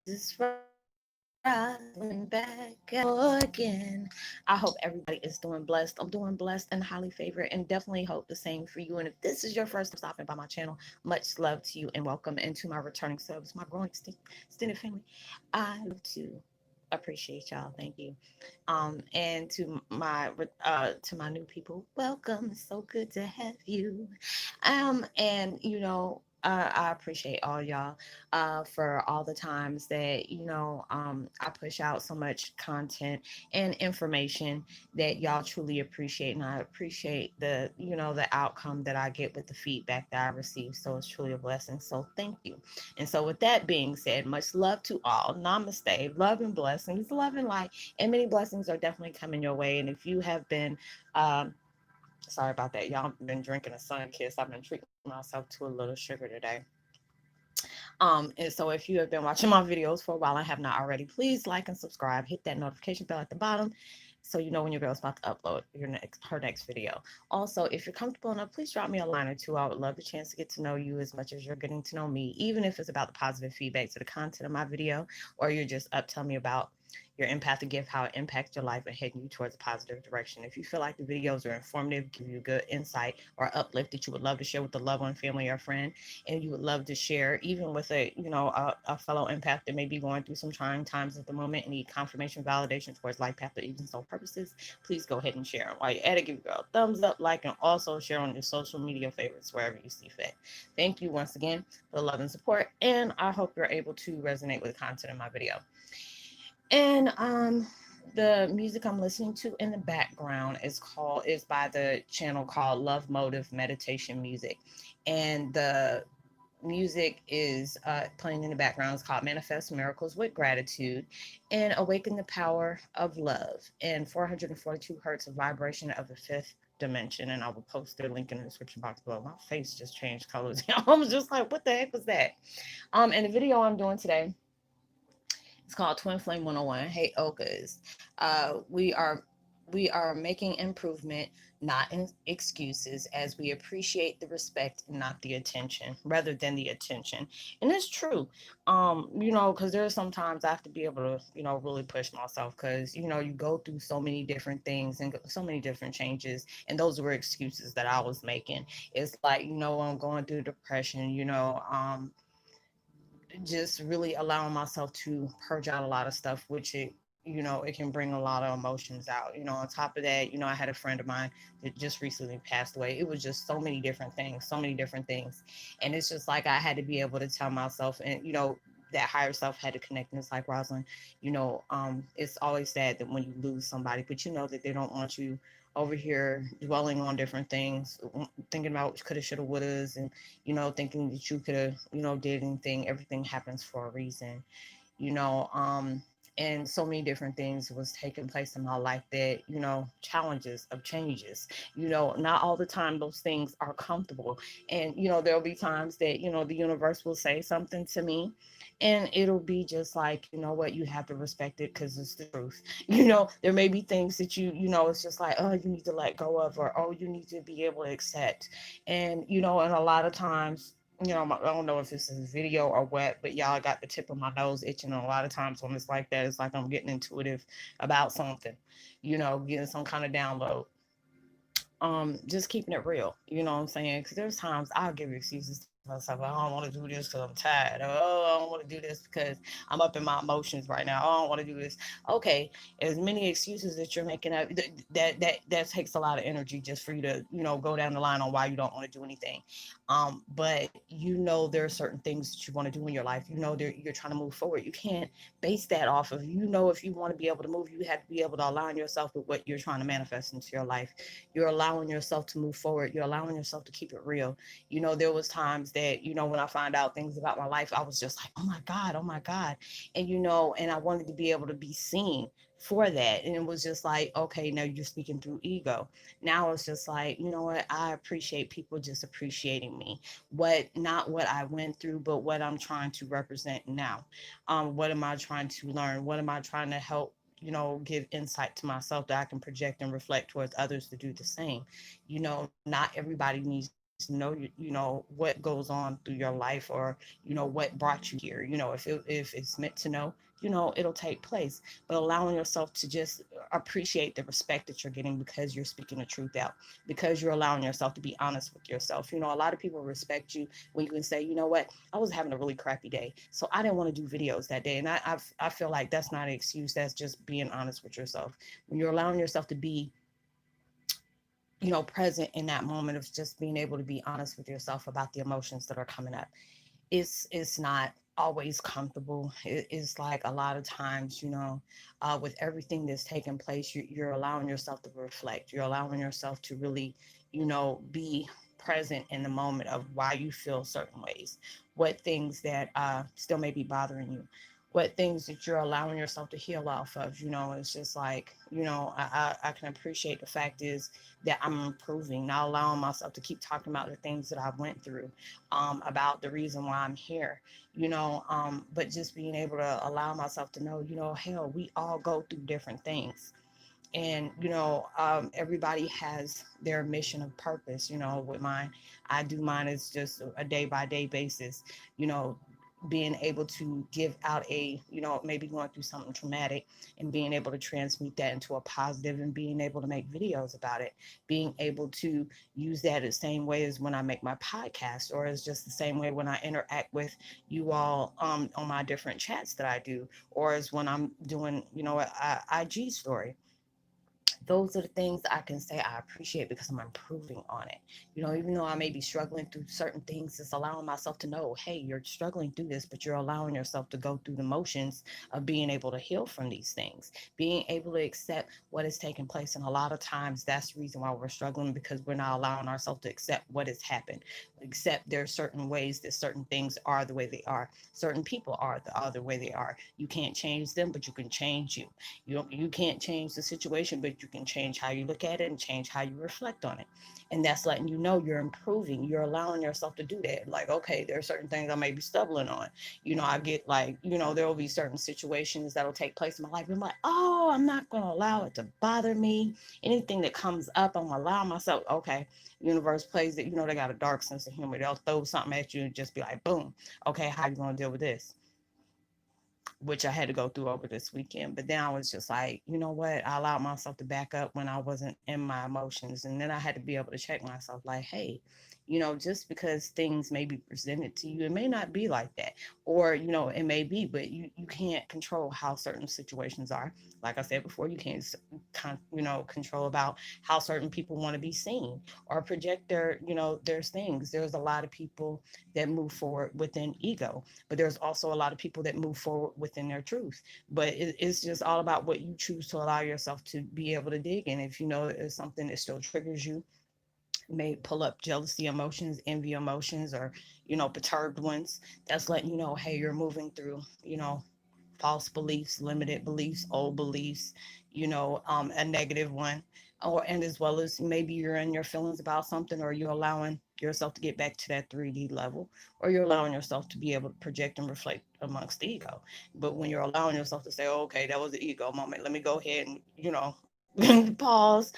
is Roslynn back again. I hope everybody is doing blessed. I'm doing blessed and highly favored, and definitely hope the same for you. And if this is your first time stopping by my channel, much love to you and welcome. And to my returning subs, my growing extended family, I love to appreciate y'all. Thank you. And to my new people, welcome. It's so good to have you. And I appreciate all y'all for all the times that I push out so much content and information that y'all truly appreciate, and I appreciate the outcome that I get with the feedback that I receive. So it's truly a blessing. So thank you. And so with that being said, much love to all. Namaste. Love and blessings. Love and light. And many blessings are definitely coming your way. And if you have been sorry about that. Y'all been drinking a sun kiss. I've been treating myself to a little sugar today. And so if you have been watching my videos for a while and have not already, please like and subscribe. Hit that notification bell at the bottom so you know when your girl's about to upload her next video. Also, if you're comfortable enough, please drop me a line or two. I would love the chance to get to know you as much as you're getting to know me, even if it's about the positive feedback to the content of my video, or you're just up telling me about your empathic gift, how it impacts your life and heading you towards a positive direction. If you feel like the videos are informative, give you good insight or uplift that you would love to share with a loved one, family, or friend, and you would love to share even with a fellow empath that may be going through some trying times at the moment and need confirmation, validation towards life path or even soul purposes, please go ahead and share them. While you're at it, give your girl a thumbs up, like, and also share on your social media favorites wherever you see fit. Thank you once again for the love and support, and I hope you're able to resonate with the content in my video. And the music I'm listening to in the background is by the channel called Love Motive Meditation Music. And the music is playing in the background. It's called Manifest Miracles with Gratitude and Awaken the Power of Love and 442 hertz of vibration of the fifth dimension. And I will post their link in the description box below. My face just changed colors. I was just like, what the heck was that? And the video I'm doing today, it's called Twin Flame 101. Heyokas. We are making improvement, not in excuses, as we appreciate the respect, not the attention, rather than the attention. And it's true. Because there's sometimes I have to be able to, really push myself because, you go through so many different things and so many different changes. And those were excuses that I was making. It's like, I'm going through depression, just really allowing myself to purge out a lot of stuff, which it can bring a lot of emotions out. On top of that, I had a friend of mine that just recently passed away. It was just so many different things, so many different things. And it's just like I had to be able to tell myself, and that higher self had to connect. And it's like, Rosalind, it's always sad that when you lose somebody, but you know that they don't want you over here dwelling on different things, thinking about coulda, shoulda, wouldas, and thinking that you could have, did anything. Everything happens for a reason, you know. And so many different things was taking place in my life that, challenges of changes, not all the time those things are comfortable. And, there'll be times that, the universe will say something to me and it'll be just like, you know what, you have to respect it because it's the truth. There may be things that it's just like, oh, you need to let go of, or, oh, you need to be able to accept. And, and a lot of times, I don't know if this is video or what, but y'all got the tip of my nose itching. And a lot of times when it's like that, it's like I'm getting intuitive about something, getting some kind of download. Just keeping it real, you know what I'm saying? Because there's times I'll give excuses to myself. I don't want to do this because I'm tired. Oh, I don't want to do this because I'm up in my emotions right now. Oh, I don't want to do this. Okay, as many excuses that you're making up, that takes a lot of energy just for you to, go down the line on why you don't want to do anything. But there are certain things that you want to do in your life. You're trying to move forward. You can't base that off of, if you want to be able to move, you have to be able to align yourself with what you're trying to manifest into your life. You're allowing yourself to move forward. You're allowing yourself to keep it real. There was times that, when I find out things about my life, I was just like, oh my God, oh my God. And, and I wanted to be able to be seen for that. And it was just like, okay, now you're speaking through ego. Now it's just like, you know what? I appreciate people just appreciating me. Not what I went through, but what I'm trying to represent now. What am I trying to learn? What am I trying to help, give insight to myself that I can project and reflect towards others to do the same. Not everybody needs know what goes on through your life, or what brought you here. If it's meant to know, it'll take place. But allowing yourself to just appreciate the respect that you're getting because you're speaking the truth out, because you're allowing yourself to be honest with yourself. A lot of people respect you when you can say, you know what, I was having a really crappy day, so I didn't want to do videos that day. And I feel like that's not an excuse. That's just being honest with yourself. When you're allowing yourself to be present in that moment of just being able to be honest with yourself about the emotions that are coming up. It's not always comfortable. It's like a lot of times, with everything that's taking place, you're allowing yourself to reflect. You're allowing yourself to really, be present in the moment of why you feel certain ways, what things that still may be bothering you, what things that you're allowing yourself to heal off of. It's just like, I can appreciate the fact is that I'm improving, not allowing myself to keep talking about the things that I went through, about the reason why I'm here, but just being able to allow myself to know, hell, we all go through different things. And everybody has their mission of purpose. With mine, I do mine is just a day by day basis. you know Being able to give out maybe going through something traumatic, and being able to transmute that into a positive, and being able to make videos about it, being able to use that the same way as when I make my podcast, or as just the same way when I interact with you all, on my different chats that I do, or as when I'm doing a IG story. Those are the things that I can say I appreciate because I'm improving on it. Even though I may be struggling through certain things, it's allowing myself to know, hey, you're struggling through this, but you're allowing yourself to go through the motions of being able to heal from these things, being able to accept what is taking place. And a lot of times that's the reason why we're struggling, because we're not allowing ourselves to accept what has happened, accept there are certain ways that certain things are the way they are, certain people are the other way they are. You can't change them, but you can change you. You can't change the situation, but you can change how you look at it and change how you reflect on it. And that's letting you know you're improving. You're allowing yourself to do that. Like, okay, there are certain things I may be stumbling on. I get like, there will be certain situations that'll take place in my life. I'm like, oh, I'm not going to allow it to bother me. Anything that comes up, I'm going to allow myself, okay, universe plays it. They got a dark sense of humor. They'll throw something at you and just be like, boom, okay, how you going to deal with this? Which I had to go through over this weekend. But then I was just like, you know what? I allowed myself to back up when I wasn't in my emotions. And then I had to be able to check myself like, hey, just because things may be presented to you, it may not be like that. Or, it may be, but you can't control how certain situations are. Like I said before, you can't, control about how certain people want to be seen or project there's things. There's a lot of people that move forward within ego, but there's also a lot of people that move forward within their truth. But it's just all about what you choose to allow yourself to be able to dig in. If it's something that still triggers you, may pull up jealousy emotions, envy emotions, or perturbed ones, that's letting you know, hey, you're moving through false beliefs, limited beliefs, old beliefs, a negative one. Or, and as well as maybe you're in your feelings about something, or you're allowing yourself to get back to that 3D level, or you're allowing yourself to be able to project and reflect amongst the ego. But when you're allowing yourself to say, oh, okay, that was the ego moment, let me go ahead and, pause,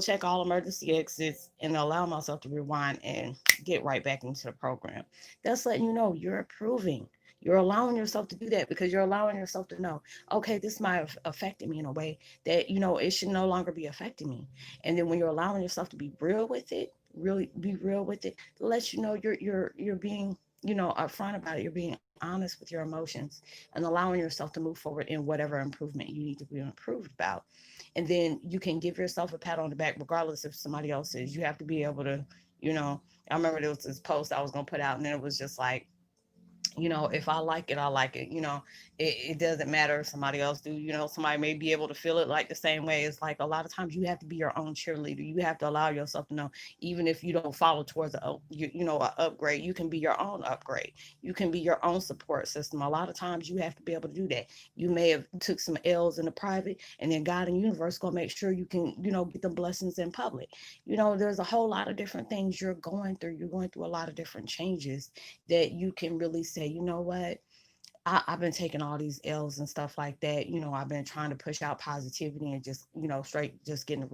check all emergency exits, and allow myself to rewind and get right back into the program. That's letting you know you're improving. You're allowing yourself to do that because you're allowing yourself to know, okay, this might have affected me in a way that, it should no longer be affecting me. And then when you're allowing yourself to be real with it, really be real with it, it lets you know you're being, upfront about it. You're being honest with your emotions and allowing yourself to move forward in whatever improvement you need to be improved about. And then you can give yourself a pat on the back regardless if somebody else is. You have to be able to, I remember there was this post I was going to put out, and then it was just like, if I like it, I like it. It doesn't matter if somebody else do. Somebody may be able to feel it like the same way. It's like a lot of times you have to be your own cheerleader. You have to allow yourself to know, even if you don't follow towards a upgrade, you can be your own upgrade. You can be your own support system. A lot of times you have to be able to do that. You may have took some L's in the private, and then God and universe gonna make sure you can, get the blessings in public. There's a whole lot of different things you're going through. You're going through a lot of different changes that you can really say, you know what? I've been taking all these L's and stuff like that. I've been trying to push out positivity and just, straight just getting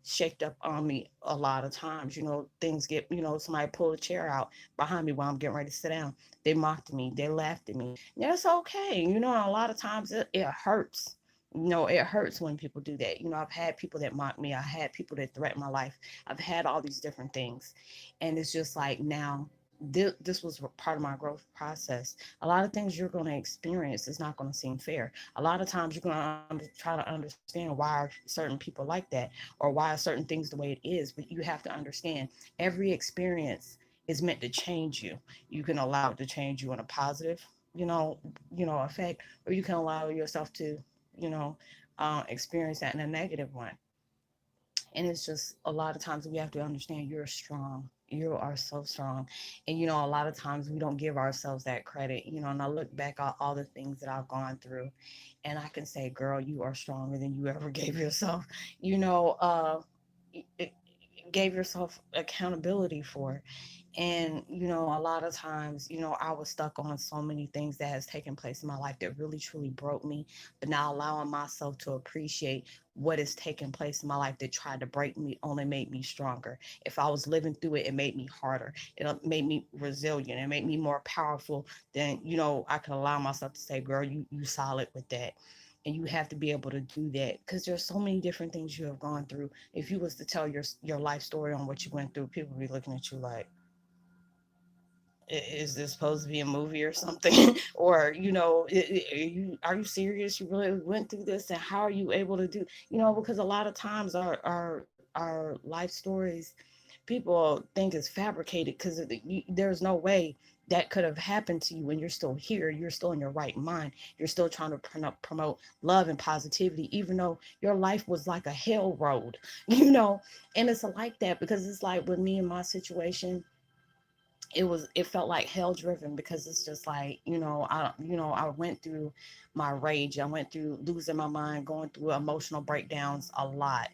shaked up on me a lot of times. Things get, somebody pull a chair out behind me while I'm getting ready to sit down. They mocked me. They laughed at me. That's okay. A lot of times it hurts. It hurts when people do that. I've had people that mock me. I had people that threaten my life. I've had all these different things. And it's just like now, this was part of my growth process. A lot of things you're going to experience is not going to seem fair. A lot of times you're going to try to understand why are certain people like that, or why are certain things the way it is. But you have to understand every experience is meant to change you. You can allow it to change you in a positive, you know, effect, or you can allow yourself to, you know, experience that in a negative one. And it's just a lot of times we have to understand you're strong. You are so strong. And a lot of times we don't give ourselves that credit. And I look back at all the things that I've gone through, and I can say, girl, you are stronger than you ever gave yourself. You know, it, gave yourself accountability for. And a lot of times, I was stuck on so many things that has taken place in my life that really truly broke me. But now allowing myself to appreciate what has taken place in my life that tried to break me only made me stronger. If I was living through it, it made me harder. It made me resilient. It made me more powerful. Then I could allow myself to say, girl, you solid with that. And you have to be able to do that because there's so many different things you have gone through. If you was to tell your life story on what you went through, people would be looking at you like, is this supposed to be a movie or something? Or are you serious? You really went through this, and how are you able to do, because a lot of times our life stories, people think is fabricated because there's no way that could have happened to you when you're still here, you're still in your right mind, you're still trying to promote love and positivity, even though your life was like a hell road. And it's like that because it's like with me and my situation, it felt like hell driven because it's just like I went through my rage, I went through losing my mind, going through emotional breakdowns a lot,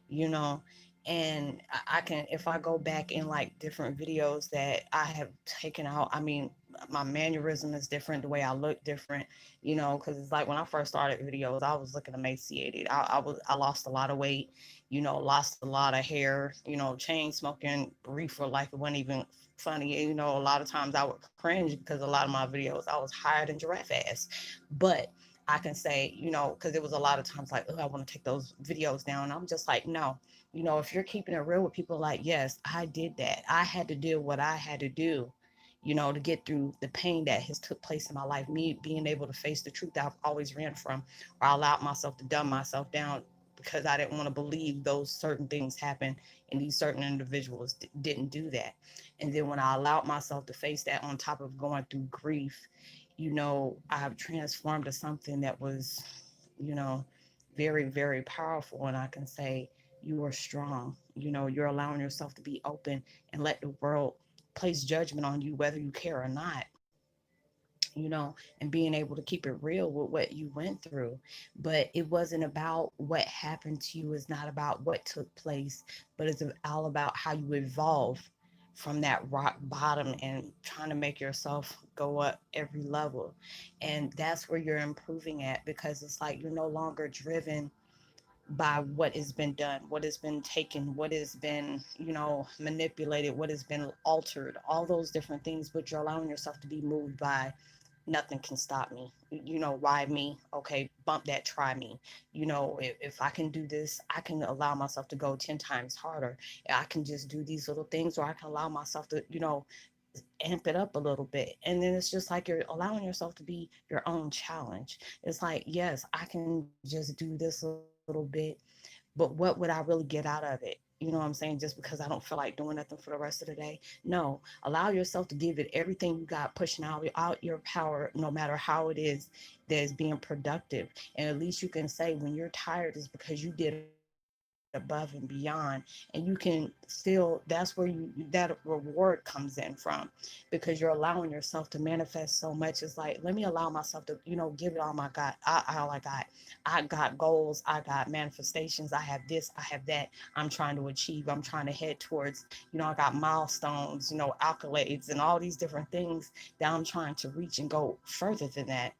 you know and I can, if I go back in like different videos that I have taken out, I mean, my mannerism is different, the way I look different, because it's like when I first started videos, I was looking emaciated. I lost a lot of weight, lost a lot of hair, chain smoking reefer like it wasn't even funny. A lot of times I would cringe because a lot of my videos I was higher than giraffe ass. But I can say, because there was a lot of times like, oh, I want to take those videos down. I'm just like, no, if you're keeping it real with people, like, yes, I did that. I had to do what I had to do, to get through the pain that has took place in my life. Me being able to face the truth that I've always ran from, or I allowed myself to dumb myself down because I didn't want to believe those certain things happened and these certain individuals didn't do that. And then when I allowed myself to face that on top of going through grief, I've transformed to something that was, you know, very, very powerful. And I can say, you are strong. You're allowing yourself to be open and let the world place judgment on you, whether you care or not, and being able to keep it real with what you went through. But it wasn't about what happened to you, it's not about what took place, but it's all about how you evolve from that rock bottom and trying to make yourself go up every level. And that's where you're improving at, because it's like you're no longer driven by what has been done, what has been taken, what has been, manipulated, what has been altered, all those different things, but you're allowing yourself to be moved by nothing can stop me. Why me? Okay, bump that, try me. If I can do this, I can allow myself to go 10 times harder. I can just do these little things, or I can allow myself to, amp it up a little bit. And then it's just like you're allowing yourself to be your own challenge. It's like, yes, I can just do this a little bit, but what would I really get out of it? What I'm saying? Just because I don't feel like doing nothing for the rest of the day. No, allow yourself to give it everything you got, pushing out your power, no matter how it is that is being productive. And at least you can say when you're tired is because you did all you could. above and beyond, and you can still, that's where you, that reward comes in from, because you're allowing yourself to manifest so much. It's like, let me allow myself to, give it all my God. All I got. I got goals, I got manifestations, I have this, I have that I'm trying to achieve, I'm trying to head towards, I got milestones, accolades and all these different things that I'm trying to reach and go further than that.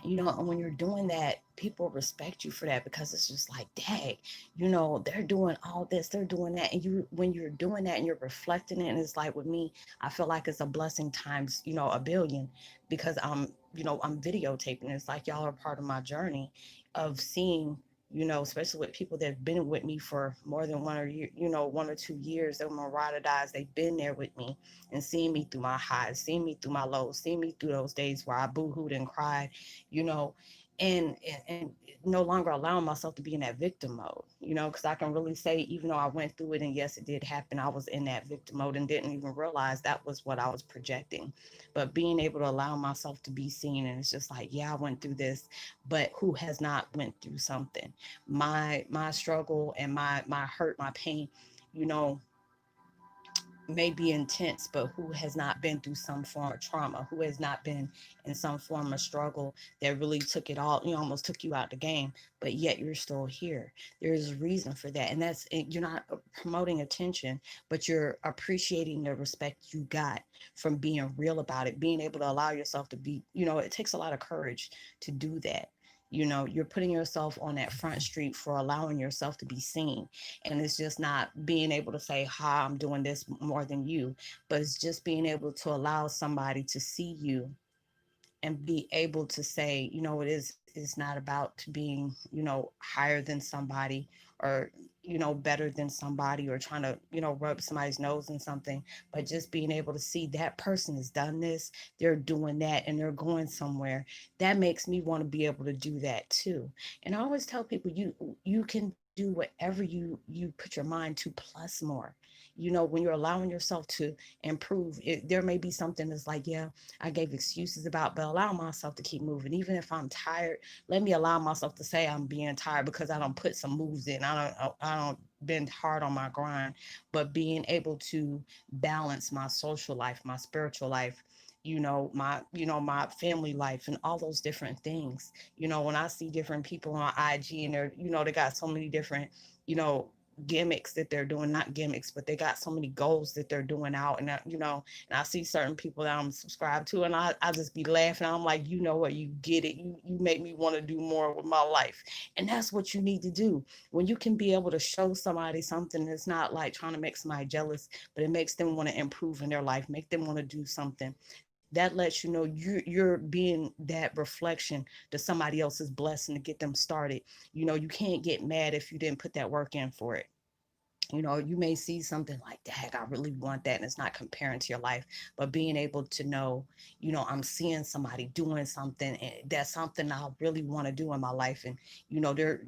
And when you're doing that, people respect you for that, because it's just like, dang, they're doing all this, they're doing that. And when you're doing that and you're reflecting it, and it's like with me, I feel like it's a blessing times, a billion, because I'm videotaping. It's like y'all are part of my journey of seeing, especially with people that have been with me for more than 1 or 2 years. They're my ride or dies. They've been there with me and seeing me through my highs, seeing me through my lows, seeing me through those days where I boo-hooed and cried, you know, and no longer allowing myself to be in that victim mode, because I can really say, even though I went through it and yes, it did happen, I was in that victim mode and didn't even realize that was what I was projecting. But being able to allow myself to be seen, and it's just like, yeah, I went through this, but who has not went through something? My struggle and my hurt, my pain, you know, may be intense, but who has not been through some form of trauma, who has not been in some form of struggle that really took it all, almost took you out the game, but yet you're still here. There's a reason for that. And that's, you're not promoting attention, but you're appreciating the respect you got from being real about it, being able to allow yourself to be, it takes a lot of courage to do that. You're putting yourself on that front street for allowing yourself to be seen. And it's just not being able to say, hi, I'm doing this more than you, but it's just being able to allow somebody to see you and be able to say, it's not about being, higher than somebody, or, better than somebody, or trying to, rub somebody's nose in something, but just being able to see that person has done this, they're doing that, and they're going somewhere. That makes me want to be able to do that too. And I always tell people, you can do whatever you put your mind to, plus more. When you're allowing yourself to improve it, there may be something that's like, yeah, I gave excuses about, but allow myself to keep moving. Even if I'm tired, let me allow myself to say I'm being tired, because I don't put some moves in. I don't been hard on my grind, but being able to balance my social life, my spiritual life, my family life, and all those different things. When I see different people on IG, and they're, they got so many different, you know, gimmicks that they're doing, not gimmicks, but they got so many goals that they're doing out. And and I see certain people that I'm subscribed to, and I just be laughing. I'm like, you know what, you get it. You make me want to do more with my life. And that's what you need to do. When you can be able to show somebody something that's not like trying to make somebody jealous, but it makes them want to improve in their life, make them want to do something. That lets you know you're being that reflection to somebody else's blessing to get them started. You can't get mad if you didn't put that work in for it. You may see something like, dang, I really want that. And it's not comparing to your life, but being able to know, I'm seeing somebody doing something, and that's something I really want to do in my life. And,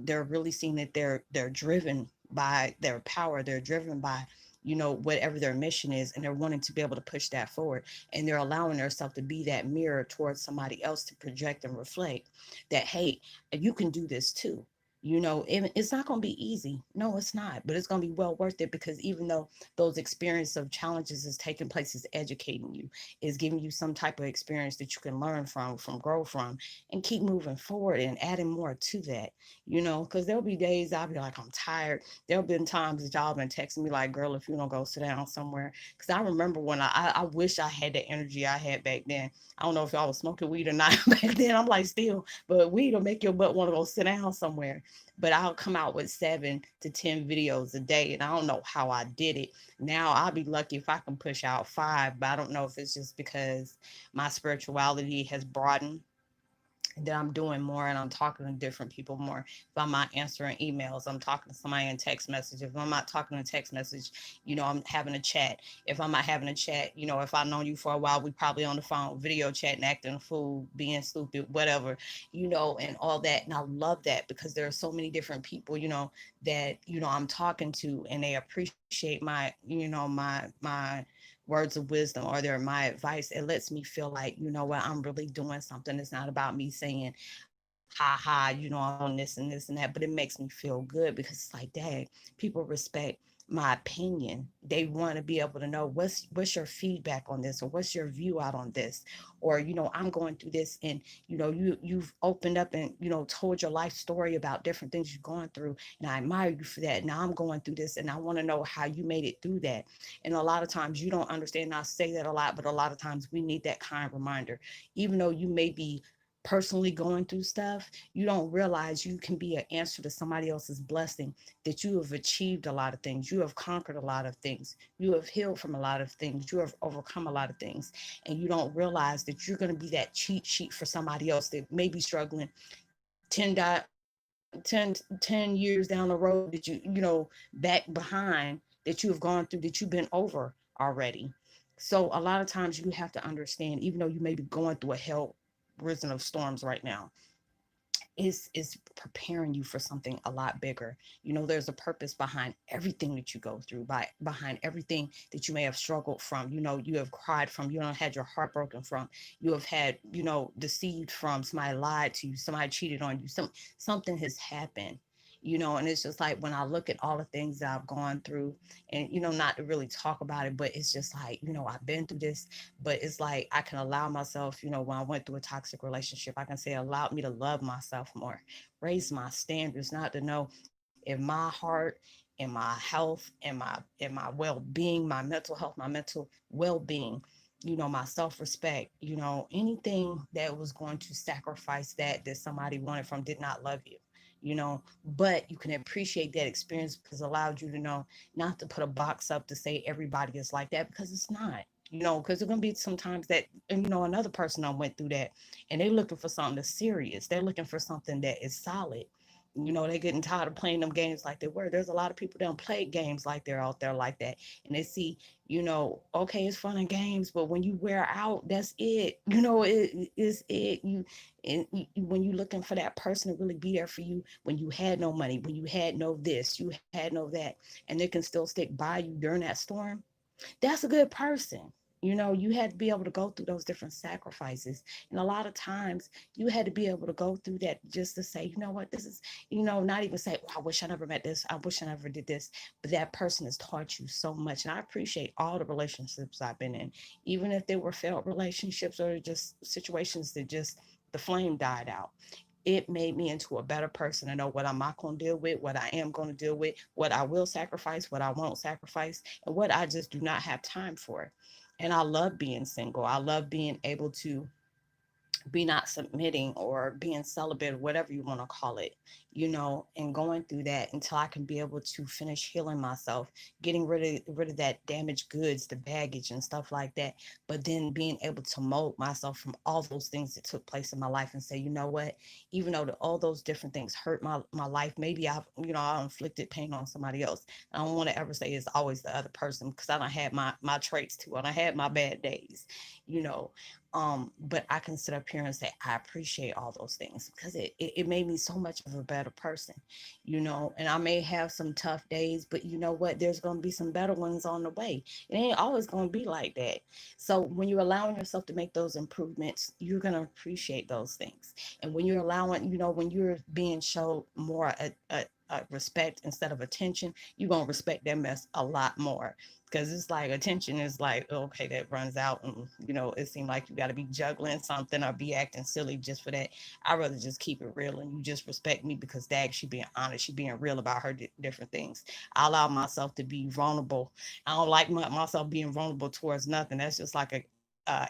they're really seeing that they're driven by their power. They're driven by, whatever their mission is, and they're wanting to be able to push that forward. And they're allowing themselves to be that mirror towards somebody else to project and reflect that, hey, you can do this too. It's not going to be easy. No, it's not, but it's going to be well worth it, because even though those experience of challenges is taking place, is educating you, is giving you some type of experience that you can learn from grow from, and keep moving forward and adding more to that, because there'll be days I'll be like, I'm tired. There'll been times that y'all been texting me like, girl, if you don't go sit down somewhere. Because I remember when I wish I had the energy I had back then. I don't know if y'all was smoking weed or not back then. I'm like, still, but weed will make your butt want to go sit down somewhere. But I'll come out with 7 to 10 videos a day, and I don't know how I did it. Now I'll be lucky if I can push out 5, but I don't know if it's just because my spirituality has broadened, that I'm doing more, and I'm talking to different people more. If I'm not answering emails, I'm talking to somebody in text message. If I'm not talking in text message, I'm having a chat. If I'm not having a chat, if I've known you for a while, we probably on the phone, video chatting, acting a fool, being stupid, whatever, and all that. And I love that, because there are so many different people, that, I'm talking to, and they appreciate my, my words of wisdom, or they're my advice. It lets me feel like, what, I'm really doing something. It's not about me saying, ha ha, I'm doing this and this and that, but it makes me feel good because it's like, dang, people respect my opinion. They want to be able to know what's your feedback on this, or what's your view out on this, or I'm going through this, and you've opened up and told your life story about different things you've gone through, and I admire you for that. Now I'm going through this, and I want to know how you made it through that. And a lot of times you don't understand. And I say that a lot, but a lot of times we need that kind reminder, even though you may be personally going through stuff, you don't realize you can be an answer to somebody else's blessing, that you have achieved a lot of things, you have conquered a lot of things, you have healed from a lot of things, you have overcome a lot of things, and you don't realize that you're going to be that cheat sheet for somebody else that may be struggling 10 years down the road, that back behind, that you have gone through, that you've been over already. So a lot of times you have to understand, even though you may be going through a hell risen of storms right now, is preparing you for something a lot bigger. There's a purpose behind everything that you go through, behind everything that you may have struggled from, you have cried from, had your heart broken from, you have had, deceived from, somebody lied to you, somebody cheated on you, something has happened. And it's just like, when I look at all the things that I've gone through, and not to really talk about it, but it's just like, I've been through this, but it's like I can allow myself, when I went through a toxic relationship, I can say it allowed me to love myself more, raise my standards, not to know if my heart and my health and my well-being, my mental health, my mental well-being, my self-respect, anything that was going to sacrifice that somebody wanted from did not love you. But you can appreciate that experience because it allowed you to know not to put a box up to say everybody is like that, because it's not. Because there's gonna be sometimes that, and another person I went through that, and they're looking for something that's serious. They're looking for something that is solid. They're getting tired of playing them games like they were. There's a lot of people that don't play games like they're out there like that, and they see, okay, it's fun and games, but when you wear out, that's it. It is it. When you're looking for that person to really be there for you, when you had no money, when you had no this, you had no that, and they can still stick by you during that storm, that's a good person. You had to be able to go through those different sacrifices. And a lot of times you had to be able to go through that just to say, you know what, this is, not even say, oh, I wish I never met this. I wish I never did this. But that person has taught you so much. And I appreciate all the relationships I've been in, even if they were failed relationships or just situations that just the flame died out. It made me into a better person. I know what I'm not going to deal with, what I am going to deal with, what I will sacrifice, what I won't sacrifice, and what I just do not have time for. And I love being single. I love being able to be not submitting or being celibate, or whatever you want to call it, and going through that until I can be able to finish healing myself, getting rid of that damaged goods, the baggage and stuff like that. But then being able to mold myself from all those things that took place in my life and say, you know what, even though all those different things hurt my life, maybe I inflicted pain on somebody else. I don't want to ever say it's always the other person, because I don't have my traits too. I don't have my bad days, you know but I can sit up here and say I appreciate all those things, because it made me so much of a better person. And I may have some tough days, but you know what, there's going to be some better ones on the way. It ain't always going to be like that. So when you're allowing yourself to make those improvements, you're going to appreciate those things. And when you're allowing, when you're being shown more respect instead of attention, you're going to respect that mess a lot more, because it's like attention is like, okay, that runs out, and it seems like you got to be juggling something or be acting silly just for that. I'd rather just keep it real, and you just respect me because dag, she being honest, she being real about her different things. I allow myself to be vulnerable. I don't like myself being vulnerable towards nothing. That's just like a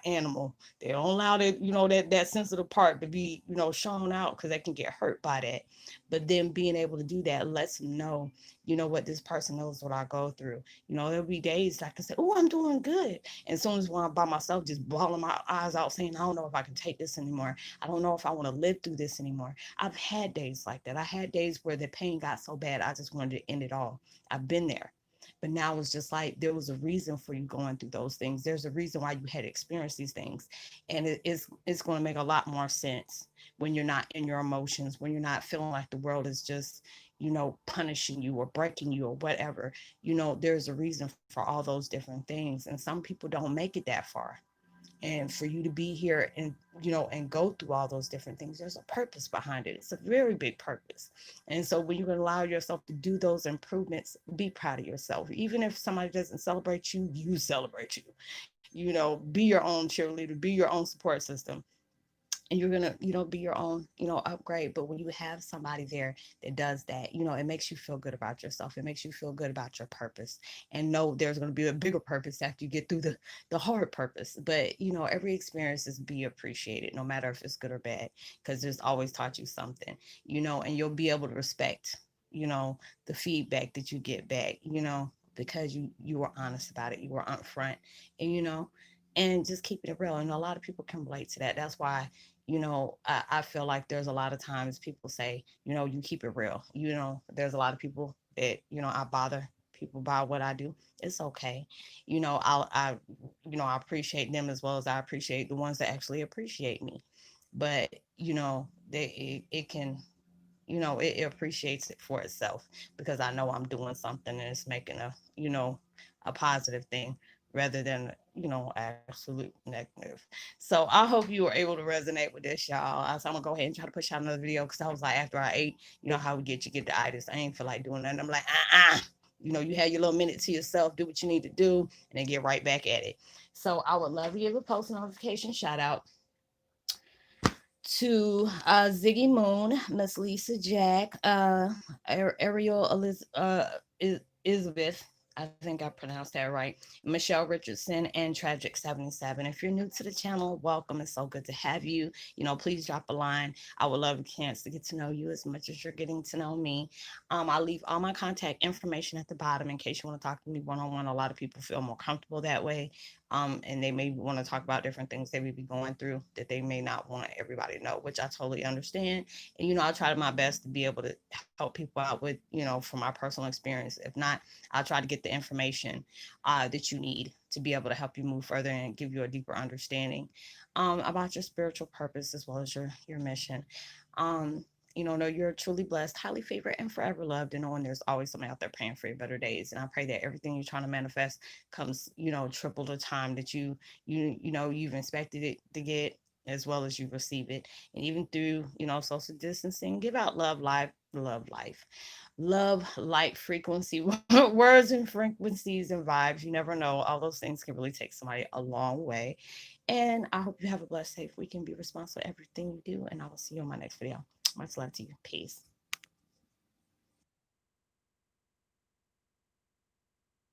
animal. They don't allow that, that sensitive part to be, shown out, because they can get hurt by that. But then being able to do that lets them know, what, this person knows what I go through. There'll be days I can say, oh, I'm doing good. And as soon as when I'm by myself, just bawling my eyes out saying, I don't know if I can take this anymore. I don't know if I want to live through this anymore. I've had days like that. I had days where the pain got so bad, I just wanted to end it all. I've been there. But now it's just like, there was a reason for you going through those things. There's a reason why you had experienced these things. And it's going to make a lot more sense when you're not in your emotions, when you're not feeling like the world is just, punishing you or breaking you or whatever. There's a reason for all those different things. And some people don't make it that far. And for you to be here and, and go through all those different things, there's a purpose behind it. It's a very big purpose. And so when you allow yourself to do those improvements, be proud of yourself. Even if somebody doesn't celebrate you, you celebrate you. Be your own cheerleader, be your own support system, and you're gonna be your own upgrade. But when you have somebody there that does that, it makes you feel good about yourself. It makes you feel good about your purpose, and know there's going to be a bigger purpose after you get through the hard purpose. But every experience is be appreciated, no matter if it's good or bad, because there's always taught you something. And you'll be able to respect you know the feedback that you get back, because you were honest about it, you were upfront, and and just keeping it real. And a lot of people can relate to that. That's why I feel like there's a lot of times people say, you keep it real. There's a lot of people that, I bother people by what I do. It's okay. I appreciate them as well as I appreciate the ones that actually appreciate me. But, it can, it appreciates it for itself, because I know I'm doing something and it's making a positive thing, rather than, absolute negative. So I hope you were able to resonate with this, y'all. So I'm gonna go ahead and try to push out another video, because I was like, after I ate, how we get the itis. I ain't feel like doing that. I'm like, you had your little minute to yourself, do what you need to do, and then get right back at it. So I would love to give a post notification shout out to Ziggy Moon, Miss Lisa Jack, Ariel Elizabeth. I think I pronounced that right. Michelle Richardson and Tragic 77. If you're new to the channel, welcome. It's so good to have you. Please drop a line. I would love a chance to get to know you as much as you're getting to know me. I'll leave all my contact information at the bottom in case you want to talk to me one on one. A lot of people feel more comfortable that way. And they may want to talk about different things they may be going through that they may not want everybody to know, which I totally understand. And I'll try my best to be able to help people out with, from my personal experience. If not, I'll try to get the information that you need to be able to help you move further and give you a deeper understanding about your spiritual purpose as well as your mission. Know you're truly blessed, highly favored, and forever loved, and knowing there's always somebody out there praying for your better days. And I pray that everything you're trying to manifest comes, triple the time that you've expected it to get, as well as you receive it. And even through, social distancing, give out love, life, love, life, love, light, frequency, words and frequencies and vibes. You never know. All those things can really take somebody a long way. And I hope you have a blessed, safe weekend. Be responsible for everything you do. And I will see you on my next video. Much love to you. Peace.